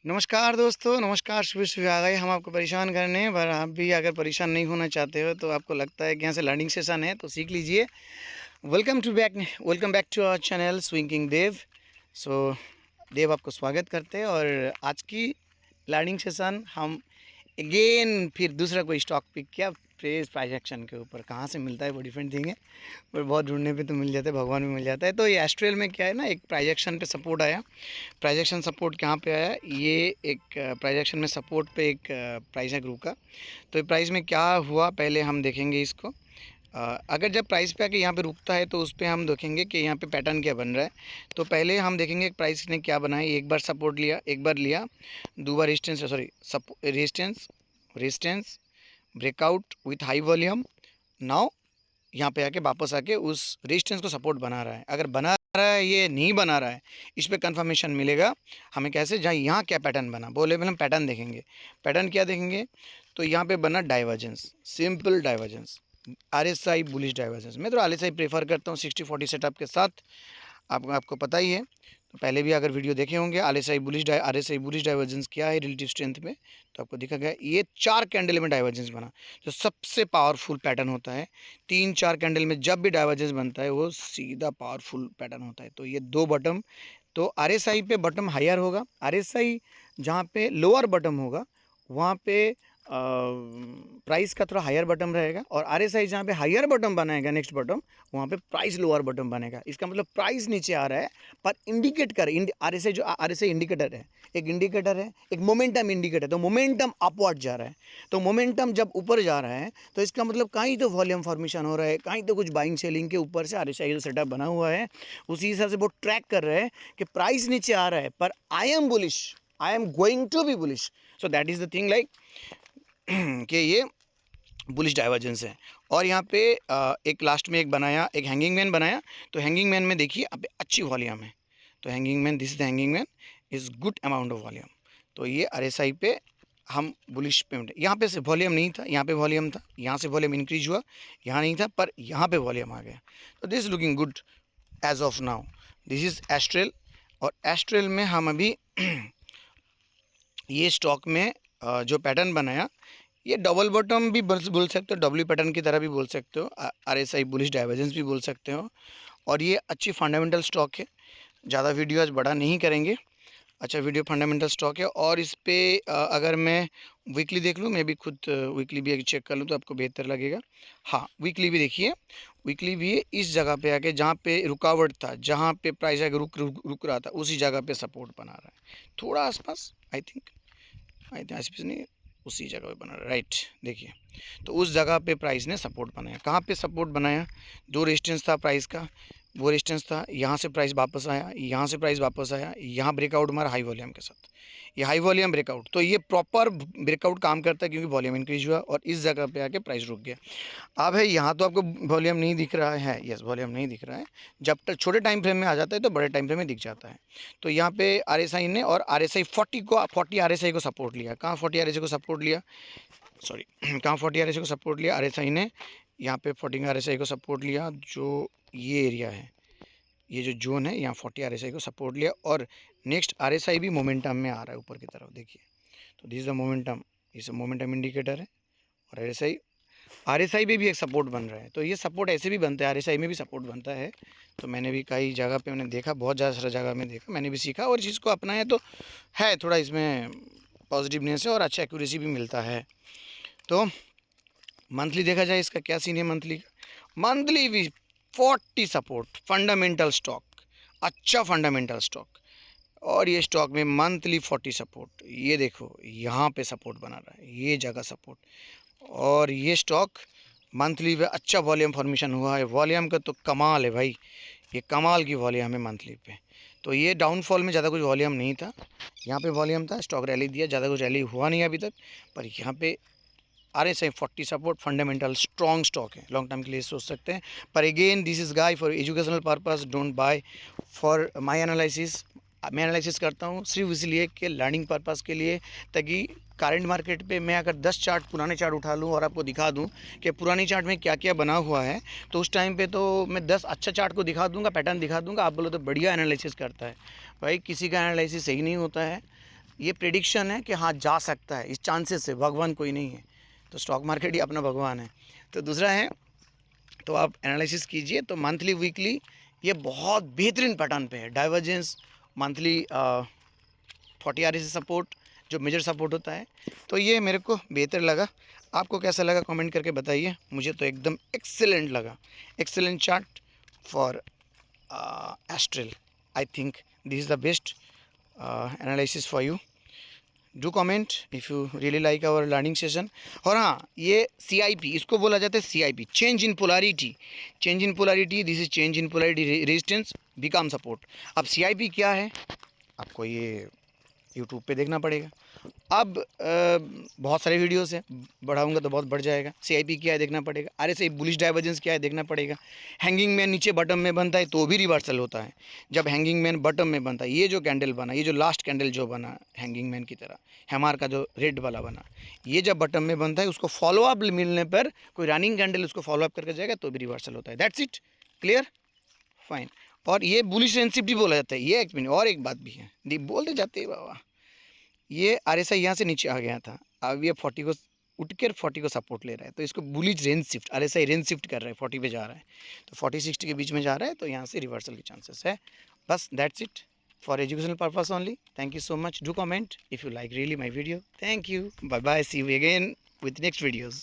नमस्कार दोस्तों, नमस्कार। सुबह-सुबह आ गए हम आपको परेशान करने, पर आप भी अगर परेशान नहीं होना चाहते हो, तो आपको लगता है कि यहाँ से लर्निंग सेशन है, तो सीख लीजिए। Welcome back to our channel swing king Dev. So Dev आपको स्वागत करते हैं और आज की लर्निंग सेशन हम अगेन फिर दूसरा कोई स्टॉक पिक किया प्राइस एक्शन के ऊपर। कहाँ से मिलता है वो डिफरेंट थिंग है, पर बहुत ढूंढने पे तो मिल जाता है, भगवान भी मिल जाता है। तो ये एस्ट्रेल में क्या है ना, एक प्राइस एक्शन पे सपोर्ट आया। प्राइजेक्शन सपोर्ट कहाँ पे आया, ये एक प्राइजेक्शन में सपोर्ट पे एक प्राइस है ग्रुप का। तो ये प्राइस में क्या हुआ पहले हम देखेंगे इसको। अगर जब प्राइस पे आके यहाँ पे रुकता है तो उस पर हम देखेंगे कि यहाँ पे पैटर्न क्या बन रहा है। तो पहले हम देखेंगे प्राइस ने क्या बनाया। एक बार सपोर्ट लिया, एक बार लिया, दो बार resistance, sorry resistance, resistance, breakout with high volume. Now यहाँ पे आके वापस आके उस रेजिस्टेंस को सपोर्ट बना रहा है। अगर बना रहा है, ये नहीं बना रहा है, इस पे कंफर्मेशन मिलेगा हमें। कैसे, जहाँ यहाँ क्या पैटर्न बना, बोले हम पैटर्न देखेंगे। पैटर्न क्या देखेंगे, तो यहाँ पे बना divergence, simple divergence, RSI bullish divergence. मैं तो आरएसआई प्रेफर करता हूँ 60-40 सेटअप के साथ। आपको पता ही है, तो पहले भी अगर वीडियो देखे होंगे आरएसआई बुलिश डाइवर्जेंस क्या है रिलेटिव स्ट्रेंथ में, तो आपको दिखा गया। ये 4 कैंडल में डाइवर्जेंस बना, जो सबसे पावरफुल पैटर्न होता है। 3-4 कैंडल में जब भी डाइवर्जेंस बनता है वो सीधा पावरफुल पैटर्न होता है। तो ये दो बॉटम, तो आरएसआई पे बॉटम हायर होगा, आरएसआई जहाँ पे लोअर बॉटम होगा वहाँ पे प्राइस का थोड़ा हायर बॉटम रहेगा, और आरएसआई जहाँ पे हायर बॉटम बनाएगा नेक्स्ट बॉटम, वहाँ पे प्राइस लोअर बॉटम बनेगा। इसका मतलब प्राइस नीचे आ रहा है पर इंडिकेट कर, आरएसआई जो आरएसआई इंडिकेटर है, एक इंडिकेटर है, एक मोमेंटम इंडिकेटर। तो मोमेंटम अपवर्ड जा रहा है, तो मोमेंटम जब ऊपर जा रहा है तो इसका मतलब कहीं तो वॉल्यूम फॉर्मेशन हो रहा है, कहीं तो कुछ बाइंग सेलिंग के ऊपर से आरएसआई जो सेटअप बना हुआ है उसी हिसाब से वो ट्रैक कर रहे हैं कि प्राइस नीचे आ रहा है पर I am bullish, I am going to be bullish. So that is the thing, like कि ये बुलिश डाइवर्जेंस है। और यहाँ पे एक लास्ट में एक बनाया, एक हैंगिंग मैन बनाया। तो हैंगिंग मैन में देखिए अब अच्छी वॉल्यूम है, तो hanging man, this is the hanging man, is good amount of volume. तो ये आरएसआई पे हम बुलिश पेमेंट, यहाँ पे से वॉल्यूम नहीं था, यहाँ पे वॉल्यूम था, यहाँ से वॉल्यूम इंक्रीज हुआ, यहाँ नहीं था पर यहाँ पे वॉल्यूम आ गया। तो this looking good as of now. This is Astral, और एस्ट्रेल में हम अभी ये स्टॉक में जो पैटर्न बनाया, ये डबल बॉटम भी बोल सकते हो, डब्ल्यू पैटर्न की तरह भी बोल सकते हो, आरएसआई बुलिश डाइवर्जेंस भी बोल सकते हो। और ये अच्छी फंडामेंटल स्टॉक है। ज़्यादा वीडियो आज बड़ा नहीं करेंगे, अच्छा वीडियो फंडामेंटल स्टॉक है। और इस पे अगर मैं वीकली देख लूँ, मैं भी खुद वीकली भी अगर चेक कर लूँ तो आपको बेहतर लगेगा। हाँ, वीकली भी देखिए, वीकली भी इस जगह पे आके जहाँ पे रुकावट था, जहाँ पे प्राइस आगे रुक रहा था, उसी जगह पे सपोर्ट बना रहा है, थोड़ा आसपास। आसपास नहीं, उसी जगह पे बना रहा है, राइट। देखिए, तो उस जगह पे प्राइस ने सपोर्ट बनाया। कहाँ पे सपोर्ट बनाया, दो रेजिस्टेंस था प्राइस का, वो रेजिस्टेंस था, यहाँ से प्राइस वापस आया, यहाँ से प्राइस वापस आया, यहाँ ब्रेकआउट मारा हाई वॉल्यूम के साथ, ये हाई वॉल्यूम ब्रेकआउट। तो ये प्रॉपर ब्रेकआउट काम करता है क्योंकि वॉल्यूम इंक्रीज हुआ और इस जगह पे आके प्राइस रुक गया। अब है यहाँ तो आपको वॉल्यूम नहीं दिख रहा है, यस वॉल्यूम नहीं दिख रहा है। जब तक छोटे टाइम फ्रेम में आ जाता है तो बड़े टाइम फ्रेम में दिख जाता है। तो यहाँ पे आरएसआई ने, और आरएसआई 40 आरएसआई को सपोर्ट लिया। कहाँ 40 आरएसआई को सपोर्ट लिया, सॉरी कहाँ 40 आरएसआई को सपोर्ट लिया, आरएसआई ने यहाँ पे 40 आरएसआई को सपोर्ट लिया। जो ये एरिया है, ये जो जोन है, यहाँ 40 आरएसआई को सपोर्ट लिया। और नेक्स्ट आरएसआई भी मोमेंटम में आ रहा है ऊपर की तरफ, देखिए। तो दिस इज द मोमेंटम, इस मोमेंटम इंडिकेटर है। और आरएसआई पे भी एक सपोर्ट बन रहा है। तो ये सपोर्ट ऐसे भी बनता है, आरएसआई में भी सपोर्ट बनता है। तो मैंने भी कई जगह पे मैंने देखा, बहुत ज़्यादा सारा जगह में देखा, मैंने भी सीखा और इस चीज़ को अपनाया। तो है थोड़ा इसमें पॉजिटिवनेस है और अच्छा एक्यूरेसी भी मिलता है। तो मंथली देखा जाए, इसका क्या सीन है मंथली का, मंथली भी 40 सपोर्ट, फंडामेंटल स्टॉक, अच्छा फंडामेंटल स्टॉक। और ये स्टॉक में मंथली 40 सपोर्ट, ये देखो यहाँ पे सपोर्ट बना रहा है, ये जगह सपोर्ट। और ये स्टॉक मंथली पे अच्छा वॉल्यूम फॉर्मेशन हुआ है, वॉल्यूम का तो कमाल है भाई, ये कमाल की वॉल्यूम है मंथली पे। तो ये डाउनफॉल में ज़्यादा कुछ वॉल्यूम नहीं था, यहाँ पे वॉल्यूम था, स्टॉक रैली दिया, ज़्यादा कुछ रैली हुआ नहीं अभी तक। पर यहाँ पे RSI 40 support, fundamental strong stock है, लॉन्ग टर्म के लिए सोच सकते हैं। पर again this is guide for educational purpose, don't buy for my analysis. मैं एनालिसिस करता हूँ सिर्फ इसलिए कि लर्निंग पर्पस के लिए, ताकि करंट मार्केट पे मैं अगर 10 चार्ट, पुराने चार्ट उठा लूँ और आपको दिखा दूँ कि पुरानी चार्ट में क्या क्या बना हुआ है, तो उस टाइम पे तो मैं 10 अच्छा चार्ट को दिखा दूँगा, पैटर्न दिखा दूँगा, आप बोलो तो बढ़िया एनालिसिस करता है। भाई किसी का एनालिसिस सही नहीं होता है, ये प्रेडिक्शन है कि हाँ जा सकता है, इस चांसेस है, भगवान कोई नहीं है, तो स्टॉक मार्केट ही अपना भगवान है। तो दूसरा है, तो आप एनालिसिस कीजिए, तो मंथली वीकली ये बहुत बेहतरीन पैटर्न पे है। डाइवर्जेंस मंथली 40 RSI सपोर्ट जो मेजर सपोर्ट होता है, तो ये मेरे को बेहतर लगा। आपको कैसा लगा कमेंट करके बताइए। मुझे तो एकदम एक्सेलेंट लगा, excellent chart for Astral. I think this is the best analysis for you. Do comment if you really like our learning session. और हाँ, ये CIP, इसको बोला जाता है CIP, change in polarity. Change in polarity, this is change in polarity resistance become support. अब CIP क्या है, आपको ये यूट्यूब पे देखना पड़ेगा। अब बहुत सारे वीडियोस हैं, बढ़ाऊंगा तो बहुत बढ़ जाएगा। CIP क्या है देखना पड़ेगा। RSI बुलिश डाइवर्जेंस क्या है देखना पड़ेगा। हैंगिंग मैन नीचे बॉटम में बनता है तो भी रिवर्सल होता है। जब हैंगिंग मैन बॉटम में बनता है, ये जो कैंडल बना, ये जो लास्ट कैंडल जो बना हैंगिंग मैन की तरह, हैमार का जो रेड वाला बना, ये जब बॉटम में बनता है, उसको फॉलो अप मिलने पर कोई रनिंग कैंडल उसको फॉलो अप करके जाएगा तो भी रिवर्सल होता है। That's it, clear, fine. और ये बुलिश सेंसिटिविटी बोला जाता है। ये एक मिनट, और एक बात भी है, बोलते जाते हैं बाबा, ये RSI यहाँ से नीचे आ गया था, अब ये 40 को उठ कर 40 को सपोर्ट ले रहा है, तो इसको bullish range shift, RSI range shift कर रहा है, 40 पे जा रहा है, तो 40-60 के बीच में जा रहा है, तो यहाँ से रिवर्सल के चांसेस है। बस that's it for educational purpose only. Thank you so much. Do comment if you like really my video. Thank you, bye bye, see you again with next videos.